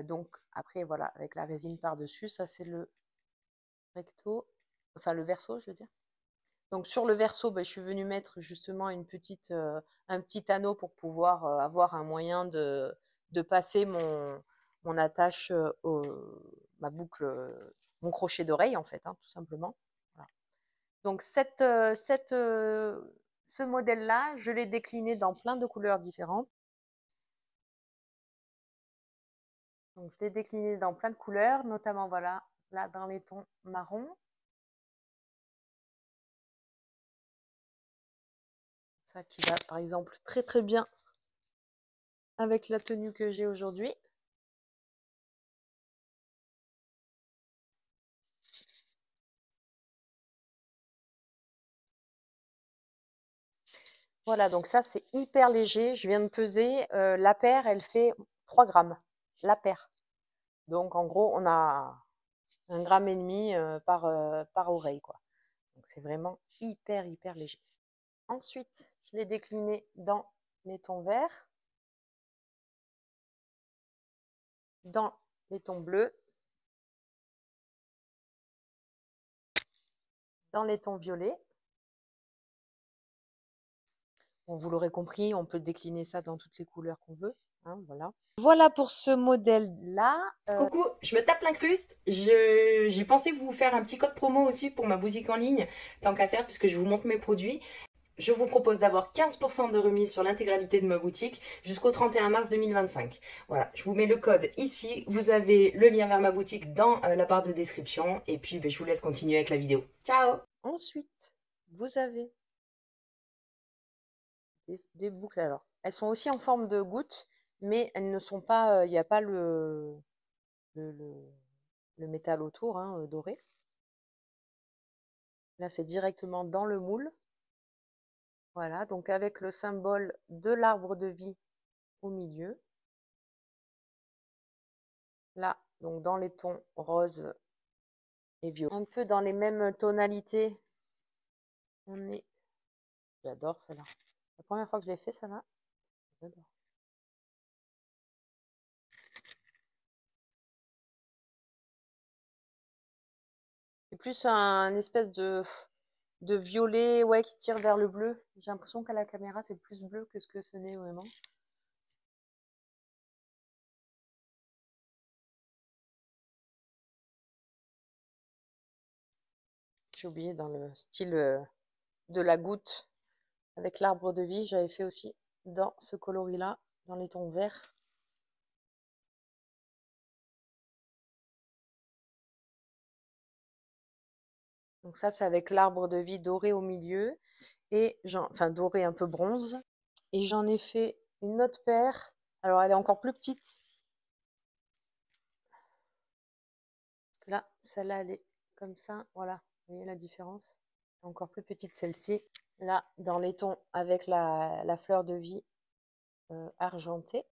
[SPEAKER 1] Donc après, voilà, avec la résine par-dessus, ça c'est le recto, enfin le verso, je veux dire. Donc sur le verso, ben, je suis venue mettre justement un petit anneau pour pouvoir avoir un moyen de passer mon attache, ma boucle, mon crochet d'oreille en fait, hein, tout simplement. Voilà. Donc ce modèle-là, je l'ai décliné dans plein de couleurs différentes. Donc je l'ai décliné dans plein de couleurs, notamment voilà, là dans les tons marron. Ça qui va par exemple très très bien avec la tenue que j'ai aujourd'hui. Voilà, donc ça c'est hyper léger. Je viens de peser. La paire, elle fait 3 grammes. La paire. Donc en gros, on a 1,5 gramme par oreille, quoi. Donc c'est vraiment hyper hyper léger. Ensuite, je l'ai décliné dans les tons verts, dans les tons bleus, dans les tons violets. Bon, vous l'aurez compris, on peut décliner ça dans toutes les couleurs qu'on veut. Hein, voilà. Voilà pour ce modèle-là.
[SPEAKER 2] Coucou, je me tape l'incruste. J'ai pensé vous faire un petit code promo aussi pour ma boutique en ligne, tant qu'à faire, puisque je vous montre mes produits. Je vous propose d'avoir 15% de remise sur l'intégralité de ma boutique jusqu'au 31 mars 2025. Voilà, je vous mets le code ici. Vous avez le lien vers ma boutique dans la barre de description. Et puis, je vous laisse continuer avec la vidéo. Ciao!
[SPEAKER 1] Ensuite, vous avez des boucles. Alors, elles sont aussi en forme de gouttes, mais elles ne sont pas. Il n'y a pas le, le- le métal autour, hein, doré. Là, c'est directement dans le moule. Voilà, donc avec le symbole de l'arbre de vie au milieu. Là, donc dans les tons rose et violet. Un peu dans les mêmes tonalités. On est... J'adore celle-là. La première fois que je l'ai fait, celle-là, j'adore. C'est plus un espèce de violet, ouais, qui tire vers le bleu. J'ai l'impression qu'à la caméra, c'est plus bleu que ce que ce n'est vraiment. J'ai oublié dans le style de la goutte avec l'arbre de vie, j'avais fait aussi dans ce coloris-là, dans les tons verts. Donc ça, c'est avec l'arbre de vie doré au milieu, et enfin doré un peu bronze. Et j'en ai fait une autre paire. Alors elle est encore plus petite. Parce que là, celle-là, elle est comme ça. Voilà, vous voyez la différence? Encore plus petite celle-ci. Là, dans les tons avec la fleur de vie argentée.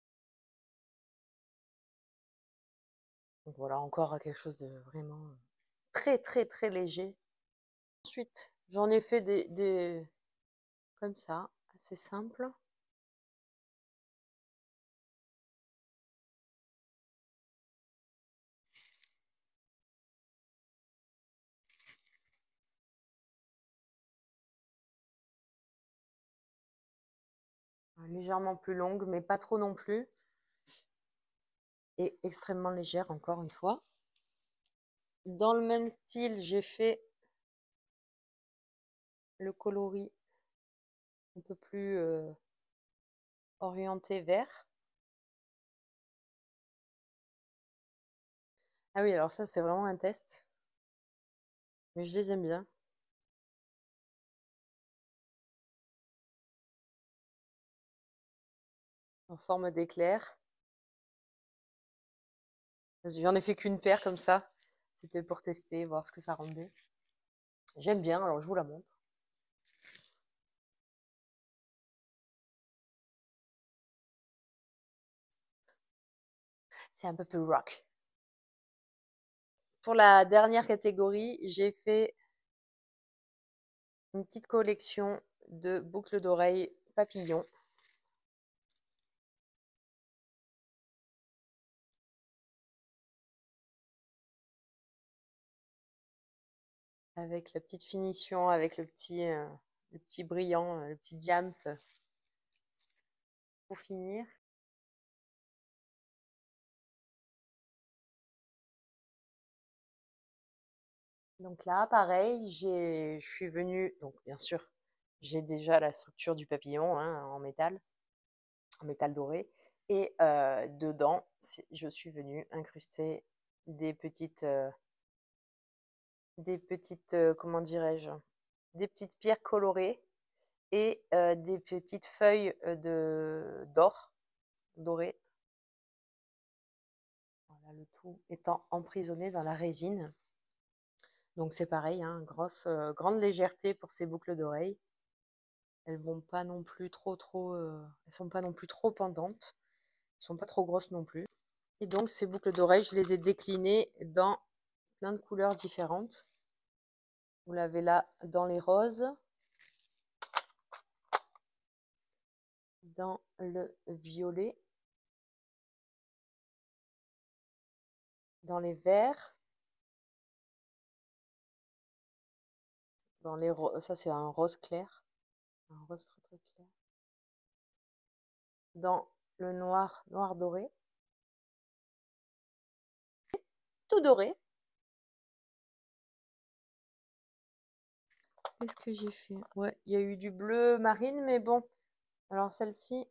[SPEAKER 1] Donc voilà, encore quelque chose de vraiment très très très léger. Ensuite, j'en ai fait des comme ça, assez simple. Légèrement plus longue, mais pas trop non plus. Et extrêmement légère, encore une fois. Dans le même style, j'ai fait le coloris un peu plus orienté vert. Ah oui, alors ça, c'est vraiment un test. Mais je les aime bien. En forme d'éclair. J'en ai fait qu'une paire comme ça. C'était pour tester, voir ce que ça rendait. J'aime bien, alors je vous la montre. C'est un peu plus rock. Pour la dernière catégorie, j'ai fait une petite collection de boucles d'oreilles papillons. Avec la petite finition, avec le petit brillant, le petit diams pour finir. Donc là, pareil, je suis venue, donc bien sûr, j'ai déjà la structure du papillon hein, en métal doré. Et dedans, je suis venue incruster des petites comment dirais-je, des petites pierres colorées et des petites feuilles d'or doré. Voilà, le tout étant emprisonné dans la résine. Donc c'est pareil, hein, grande légèreté pour ces boucles d'oreilles. Elles vont pas non plus elles sont pas non plus trop pendantes. Elles sont pas trop grosses non plus. Et donc ces boucles d'oreilles, je les ai déclinées dans plein de couleurs différentes. Vous l'avez là dans les roses, dans le violet, dans les verts, dans les ça c'est un rose clair, un rose très très clair, dans le noir doré, tout doré. Qu'est-ce que j'ai fait? Ouais, il y a eu du bleu marine, mais bon. Alors celle-ci,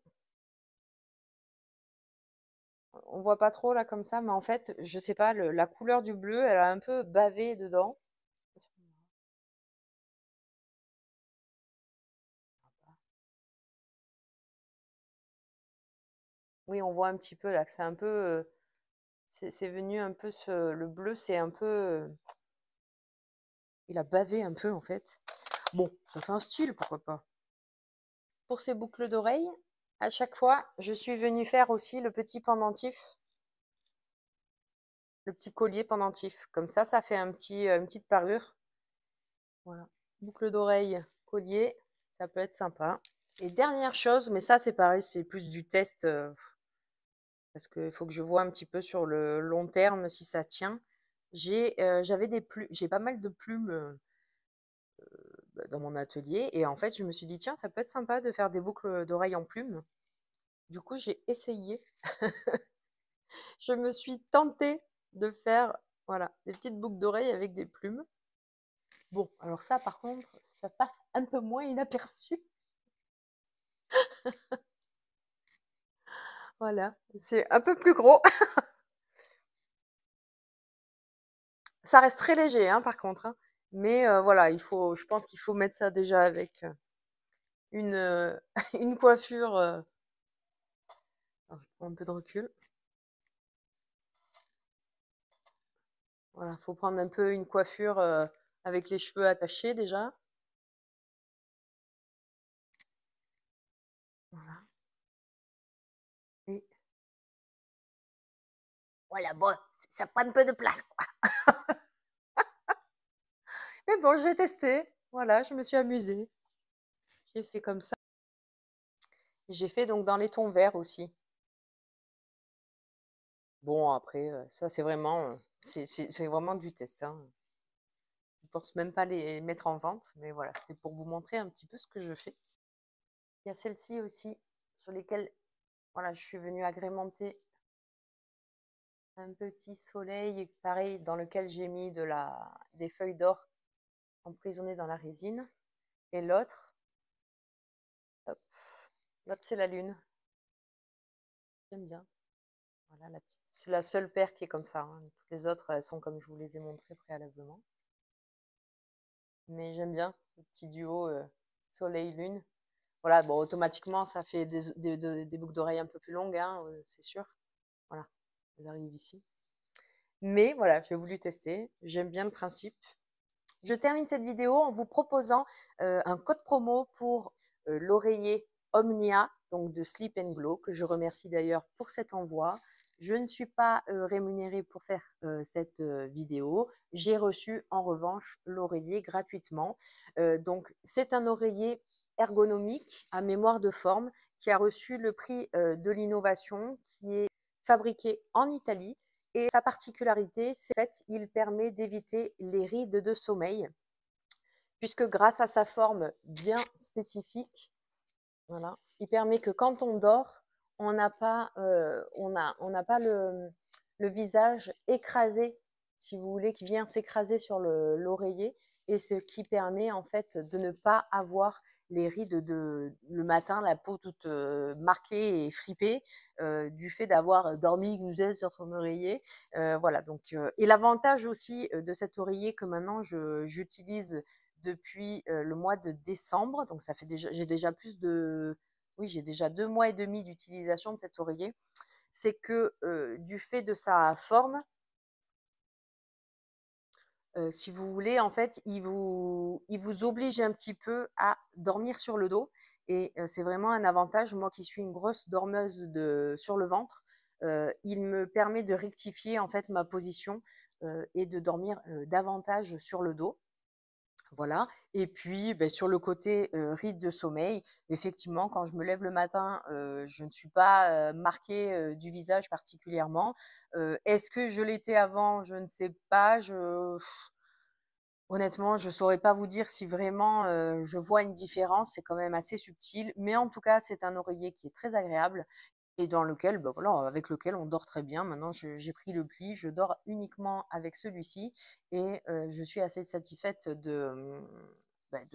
[SPEAKER 1] on voit pas trop là comme ça, mais en fait, je sais pas, la couleur du bleu, elle a un peu bavé dedans. Oui, on voit un petit peu là que c'est un peu, c'est venu un peu, le bleu, c'est un peu, il a bavé un peu en fait. Bon, ça fait un style, pourquoi pas. Pour ces boucles d'oreilles, À chaque fois, je suis venue faire aussi le petit pendentif, le petit collier pendentif. Comme ça fait une petite parure. Voilà. Boucle d'oreille, collier, ça peut être sympa. Et dernière chose, mais ça c'est pareil, c'est plus du test, parce qu'il faut que je vois un petit peu sur le long terme si ça tient. J'avais des plumes, j'ai pas mal de plumes dans mon atelier, et en fait je me suis dit tiens, ça peut être sympa de faire des boucles d'oreilles en plumes. Du coup j'ai essayé, je me suis tentée de faire, voilà, des petites boucles d'oreilles avec des plumes. Bon, alors ça par contre, ça passe un peu moins inaperçu. Voilà, c'est un peu plus gros. Ça reste très léger, hein, par contre, hein. Mais voilà, je pense qu'il faut mettre ça déjà avec une, une coiffure. Alors, je prends un peu de recul. Voilà, il faut prendre un peu une coiffure avec les cheveux attachés déjà. Voilà. Et voilà, bon, ça prend un peu de place, quoi. Mais bon, j'ai testé. Voilà, je me suis amusée. J'ai fait comme ça. J'ai fait donc dans les tons verts aussi. Bon, après, ça, c'est vraiment du test, hein. Je ne pense même pas les mettre en vente, mais voilà, c'était pour vous montrer un petit peu ce que je fais. Il y a celle-ci aussi, sur lesquelles voilà, je suis venue agrémenter un petit soleil, pareil, dans lequel j'ai mis des feuilles d'or emprisonnées dans la résine. Et l'autre, hop, l'autre c'est la lune. J'aime bien. Voilà, c'est la seule paire qui est comme ça, hein. Toutes les autres, elles sont comme je vous les ai montrées préalablement. Mais j'aime bien le petit duo soleil-lune. Voilà, bon, automatiquement, ça fait des boucles d'oreilles un peu plus longues, hein, c'est sûr. Voilà, elles arrivent ici. Mais voilà, j'ai voulu tester. J'aime bien le principe. Je termine cette vidéo en vous proposant un code promo pour l'oreiller Omnia, donc de Sleep Glow, que je remercie d'ailleurs pour cet envoi. Je ne suis pas rémunérée pour faire cette vidéo. J'ai reçu en revanche l'oreiller gratuitement. Donc c'est un oreiller ergonomique à mémoire de forme qui a reçu le prix de l'innovation, qui est fabriqué en Italie. Et sa particularité, c'est qu'il permet d'éviter les rides de sommeil, puisque grâce à sa forme bien spécifique, voilà, il permet que quand on dort, on n'a pas, on n'a pas le visage écrasé, si vous voulez, qui vient s'écraser sur l'oreiller, et ce qui permet en fait de ne pas avoir les rides le matin, la peau toute marquée et fripée du fait d'avoir dormi gousset sur son oreiller. Voilà, donc, et l'avantage aussi de cet oreiller que maintenant j'utilise depuis le mois de décembre, donc ça fait déjà, j'ai déjà 2 mois et demi d'utilisation de cet oreiller, c'est que du fait de sa forme, si vous voulez, en fait, il vous oblige un petit peu à dormir sur le dos. Et c'est vraiment un avantage. Moi qui suis une grosse dormeuse sur le ventre, il me permet de rectifier en fait ma position et de dormir davantage sur le dos. Voilà. Et puis, sur le côté ride de sommeil, effectivement, quand je me lève le matin, je ne suis pas marquée du visage particulièrement. Est-ce que je l'étais avant? Je ne sais pas. Honnêtement, je ne saurais pas vous dire si vraiment je vois une différence. C'est quand même assez subtil. Mais en tout cas, c'est un oreiller qui est très agréable et dans lequel, voilà, avec lequel on dort très bien. Maintenant, j'ai pris le pli, je dors uniquement avec celui-ci et je suis assez satisfaite de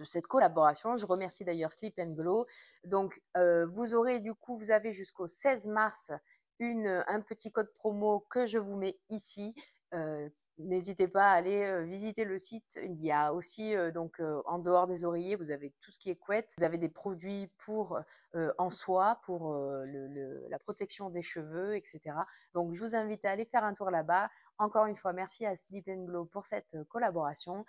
[SPEAKER 1] cette collaboration. Je remercie d'ailleurs Sleep Glow. Donc, vous avez jusqu'au 16 mars un petit code promo que je vous mets ici. Euh, N'hésitez pas à aller visiter le site. Il y a aussi, en dehors des oreillers, vous avez tout ce qui est couette. Vous avez des produits en soie pour la protection des cheveux, etc. Donc, je vous invite à aller faire un tour là-bas. Encore une fois, merci à Sleep Glow pour cette collaboration.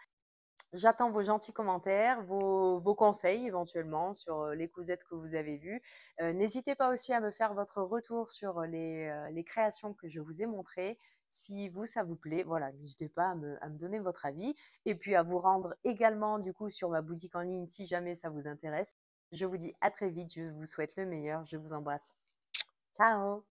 [SPEAKER 1] J'attends vos gentils commentaires, vos conseils éventuellement sur les cousettes que vous avez vues. N'hésitez pas aussi à me faire votre retour sur les créations que je vous ai montrées. Si vous, ça vous plaît, voilà, n'hésitez pas à me donner votre avis et puis à vous rendre également du coup sur ma boutique en ligne si jamais ça vous intéresse. Je vous dis à très vite, je vous souhaite le meilleur, je vous embrasse. Ciao!